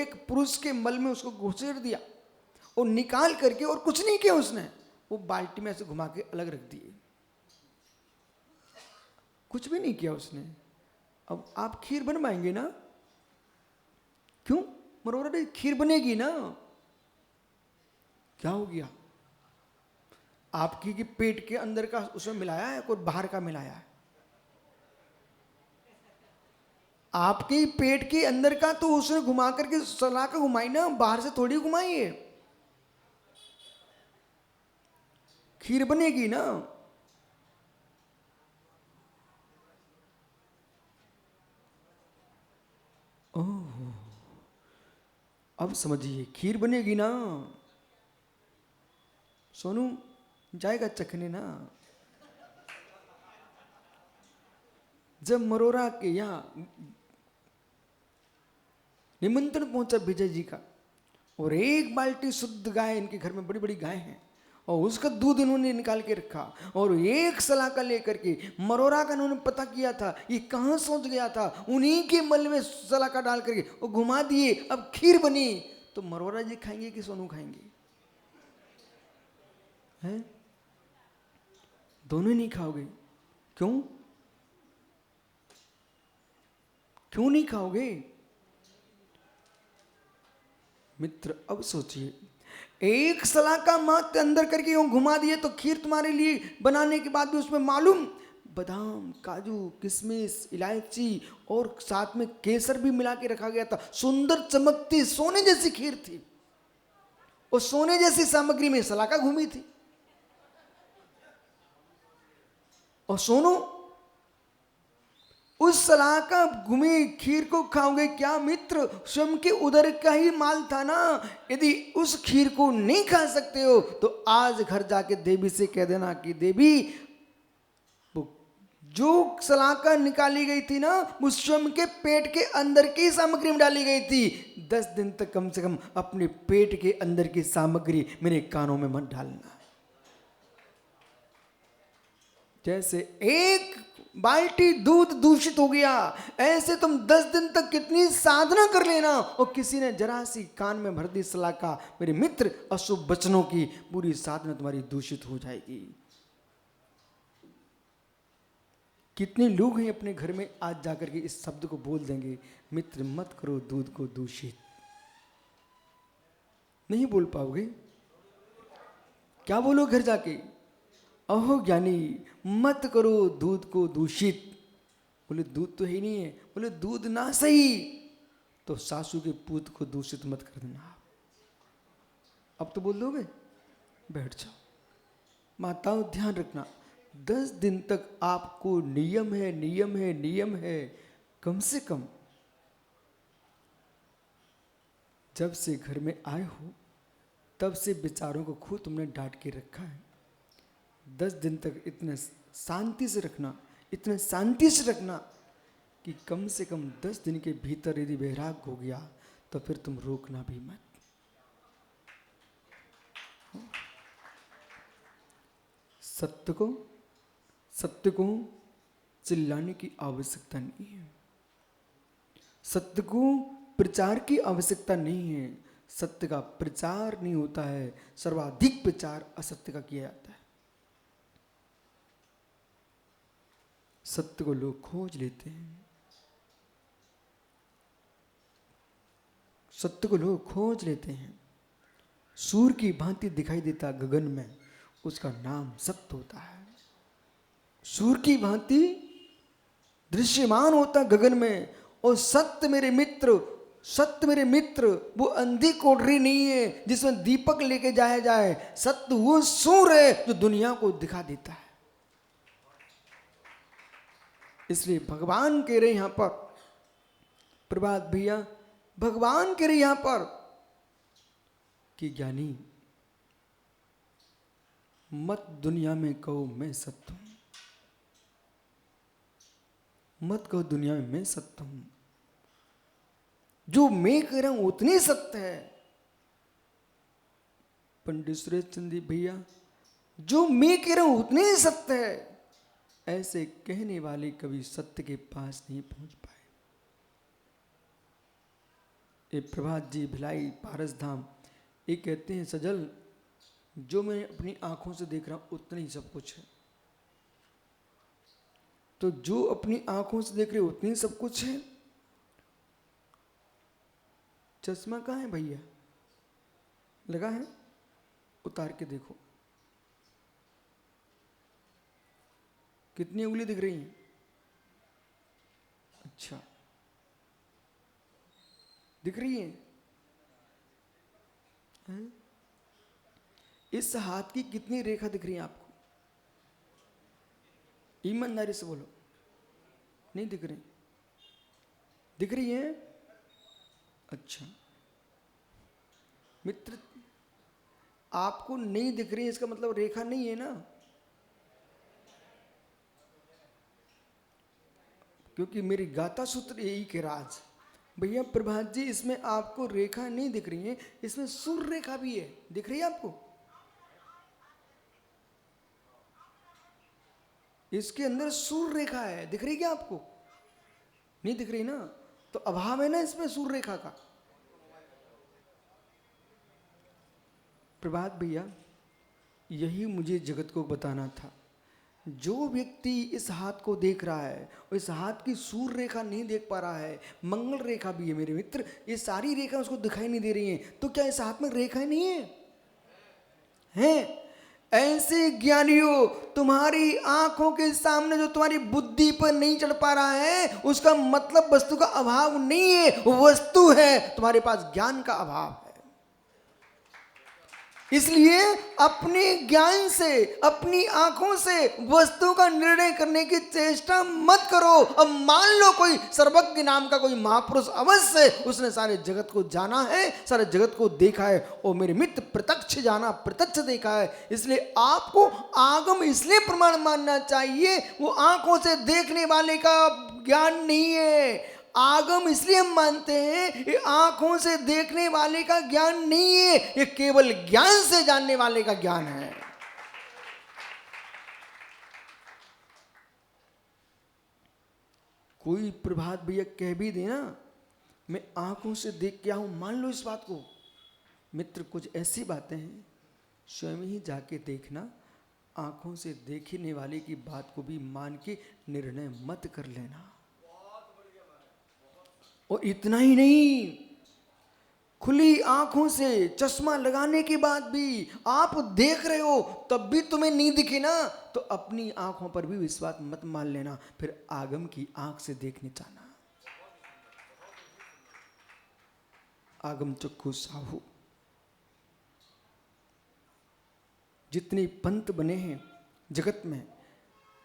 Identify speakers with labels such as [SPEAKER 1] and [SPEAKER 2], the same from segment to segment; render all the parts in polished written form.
[SPEAKER 1] एक पुरुष के मल में उसको घुसेड़ दिया और निकाल करके, और कुछ नहीं किया उसने, वो बाल्टी में ऐसे घुमा के अलग रख दिए, कुछ भी नहीं किया उसने। अब आप खीर बनवाएंगे ना, क्यों मरोरा नहीं, खीर बनेगी ना। क्या हो गया, आपकी की पेट के अंदर का उसमें मिलाया है, कोई बाहर का मिलाया है? आपके पेट के अंदर का तो उसने घुमा करके सला का घुमाई ना, बाहर से थोड़ी घुमाई है। खीर बनेगी ना। ओह, अब समझिए, खीर बनेगी ना। सोनू जाएगा चखने ना। जब मरोरा के यहाँ निमंत्रण पहुंचा विजय जी का, और एक बाल्टी शुद्ध गाय, इनके घर में बड़ी बड़ी गाय हैं, और उसका दूध इन्होंने निकाल के रखा, और एक सलाका लेकर के मरोरा का इन्होंने पता किया था ये कहाँ सोच गया था, उन्हीं के मल में सलाका डाल करके वो घुमा दिए, अब खीर बनी। तो मरोरा जी खाएंगे कि सोनू खाएंगे? हैं? दोनों नहीं खाओगे? क्यों, क्यों नहीं खाओगे मित्र? अब सोचिए, एक सलाका मात्र अंदर करके यूं घुमा दिए, तो खीर तुम्हारे लिए बनाने के बाद भी उसमें मालूम बादाम, काजू, किशमिश, इलायची और साथ में केसर भी मिला के रखा गया था। सुंदर चमकती सोने जैसी खीर थी, और सोने जैसी सामग्री में सलाका घूमी थी। और सोनू उस सलाह का घुमी खीर को खाओगे क्या मित्र? स्वयं के उदर का ही माल था ना। यदि उस खीर को नहीं खा सकते हो तो आज घर जाके देवी से कह देना कि देवी, वो जो सलाका निकाली गई थी ना, वो स्वयं के पेट के अंदर की सामग्री में डाली गई थी। 10 दिन तक कम से कम अपने पेट के अंदर की सामग्री मेरे कानों में मत डालना। जैसे एक बाल्टी दूध दूषित हो गया, ऐसे तुम 10 दिन तक कितनी साधना कर लेना, और किसी ने जरा सी कान में भर दी सलाका, मेरे मित्र, अशुभ वचनों की पूरी साधना तुम्हारी दूषित हो जाएगी। कितने लोग हैं अपने घर में आज जाकर के इस शब्द को बोल देंगे, मित्र मत करो दूध को दूषित। नहीं बोल पाओगे? क्या बोलो घर जाके? अहो ज्ञानी, मत करो दूध को दूषित। बोले दूध तो ही नहीं है। बोले दूध ना सही तो सासू के पूत को दूषित मत कर देना। अब तो बोल दोगे? बैठ जाओ। माताओं ध्यान रखना, 10 दिन तक आपको नियम है, नियम है, नियम है, कम से कम जब से घर में आए हो तब से विचारों को खूब तुमने डांट के रखा है। 10 दिन तक इतने शांति से रखना, इतने शांति से रखना कि कम से कम 10 दिन के भीतर यदि वैराग हो गया तो फिर तुम रोकना भी मत। सत्य को चिल्लाने की आवश्यकता नहीं है, सत्य को प्रचार की आवश्यकता नहीं है। सत्य का प्रचार नहीं होता है, सर्वाधिक प्रचार असत्य का किया जाता है। सत्य को लोग खोज लेते हैं, सत्य को लोग खोज लेते हैं। सूर्य की भांति दिखाई देता गगन में, उसका नाम सत्य होता है। सूर्य की भांति दृश्यमान होता गगन में, और सत्य मेरे मित्र, सत्य मेरे मित्र वो अंधी कोठरी नहीं है जिसमें दीपक लेके जाया जाए। सत्य वो सूर्य है जो दुनिया को दिखा देता है। इसलिए भगवान कह रहे यहां पर, प्रभात भैया, भगवान कह रहे यहां पर कि ज्ञानी मत दुनिया में कहो मैं सत्य हूं, मत कहो दुनिया में मैं सत्य हूं। जो मैं कह रहा हूं उतनी सत्य है। पंडित सुरेश चंदी भैया, जो मैं कह रहा हूं उतने ही सत्य है। ऐसे कहने वाले कभी सत्य के पास नहीं पहुंच पाए। ये प्रभात जी भिलाई पारस धाम ये कहते हैं सजल जो मैं अपनी आंखों से देख रहा हूं उतना ही सब कुछ है। तो जो अपनी आंखों से देख रहे हो उतनी सब कुछ है। चश्मा कहाँ है भैया? लगा है? उतार के देखो कितनी उंगली दिख रही हैं? अच्छा दिख रही है? हैं? इस हाथ की कितनी रेखा दिख रही है आपको? ईमानदारी से बोलो। नहीं दिख रही? दिख रही है? अच्छा मित्र आपको नहीं दिख रही है इसका मतलब रेखा नहीं है ना, क्योंकि मेरी गाथा सूत्र यही के राज। भैया प्रभात जी इसमें आपको रेखा नहीं दिख रही है, इसमें सूर्य रेखा भी है। दिख रही है आपको? इसके अंदर सूर्य रेखा है। दिख रही क्या आपको? नहीं दिख रही ना, तो अभाव है ना इसमें सूर्य रेखा का। प्रभात भैया यही मुझे जगत को बताना था। जो व्यक्ति इस हाथ को देख रहा है और इस हाथ की सूर्य रेखा नहीं देख पा रहा है, मंगल रेखा भी है मेरे मित्र, ये सारी रेखा उसको दिखाई नहीं दे रही हैं, तो क्या इस हाथ में रेखा नहीं है? हैं? ऐसे ज्ञानियों तुम्हारी आंखों के सामने जो तुम्हारी बुद्धि पर नहीं चढ़ पा रहा है उसका मतलब वस्तु का अभाव नहीं है, वस्तु है, तुम्हारे पास ज्ञान का अभाव है। इसलिए अपने ज्ञान से अपनी आंखों से वस्तु का निर्णय करने की चेष्टा मत करो। अब मान लो कोई सर्वज्ञ नाम का कोई महापुरुष अवश्य उसने सारे जगत को जाना है, सारे जगत को देखा है, और मेरे मित्र प्रत्यक्ष जाना प्रत्यक्ष देखा है। इसलिए आपको आगम इसलिए प्रमाण मानना चाहिए, वो आंखों से देखने वाले का ज्ञान नहीं है। आगम इसलिए हम मानते हैं ये आंखों से देखने वाले का ज्ञान नहीं है, ये केवल ज्ञान से जानने वाले का ज्ञान है। कोई प्रभात भैया कह भी दे ना मैं आंखों से देख के आऊं, मान लो इस बात को। मित्र कुछ ऐसी बातें हैं स्वयं ही जाके देखना, आंखों से देखने वाले की बात को भी मान के निर्णय मत कर लेना। और इतना ही नहीं, खुली आंखों से चश्मा लगाने के बाद भी आप देख रहे हो तब भी तुम्हें नहीं दिखे ना, तो अपनी आंखों पर भी विश्वास मत मान लेना, फिर आगम की आंख से देखने जाना। आगम चक्षु साहू। जितने पंथ बने हैं जगत में,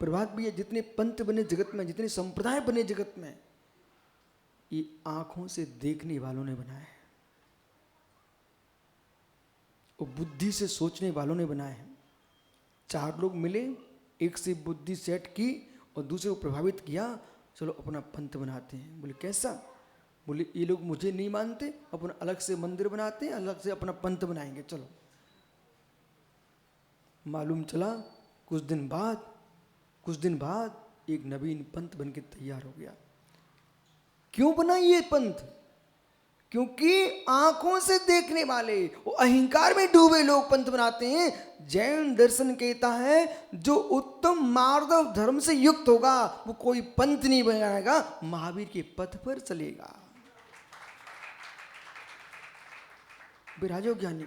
[SPEAKER 1] प्रभात भैया जितने पंथ बने जगत में, जितने संप्रदाय बने जगत में, ये आंखों से देखने वालों ने बनाया है और बुद्धि से सोचने वालों ने बनाए हैं। चार लोग मिले, एक से बुद्धि सेट की और दूसरे को प्रभावित किया, चलो अपना पंथ बनाते हैं। बोले कैसा? बोले ये लोग मुझे नहीं मानते, अपना अलग से मंदिर बनाते हैं, अलग से अपना पंथ बनाएंगे, चलो। मालूम चला कुछ दिन बाद एक नवीन पंथ बनके तैयार हो गया। क्यों बना ये पंथ? क्योंकि आंखों से देखने वाले वो अहंकार में डूबे लोग पंथ बनाते हैं। जैन दर्शन कहता है जो उत्तम मार्ग और धर्म से युक्त होगा वो कोई पंथ नहीं बनाएगा, महावीर के पथ पर चलेगा। विराजो ज्ञानी,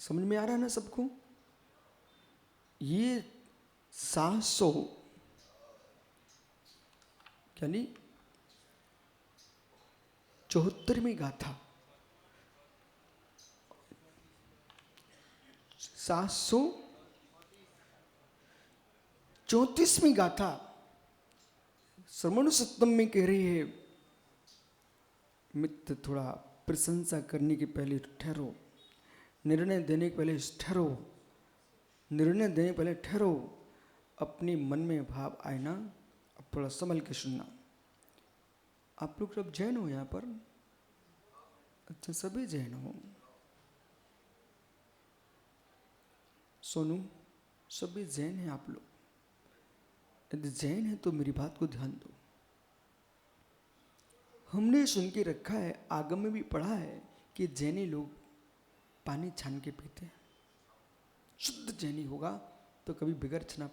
[SPEAKER 1] समझ में आ रहा है ना सबको? ये 700 यानी 74वीं गाथा, 734वीं गाथा श्रवण सप्तम में कह रही है। मित्र थोड़ा प्रशंसा करने के पहले ठहरो, निर्णय देने के पहले ठहरो, निर्णय देने के पहले ठहरो। अपने मन में भाव आए ना, अब थोड़ा संभल के सुनना। आप लोग सब जैन हो यहाँ पर? अच्छा सभी जैन हो। सोनू सभी जैन हैं आप लोग? यदि जैन है तो मेरी बात को ध्यान दो। हमने सुन के रखा है, आगम में भी पढ़ा है कि जैनी लोग पानी छान के पीते हैं। शुद्ध जैनी होगा तो कभी बिगड़ ना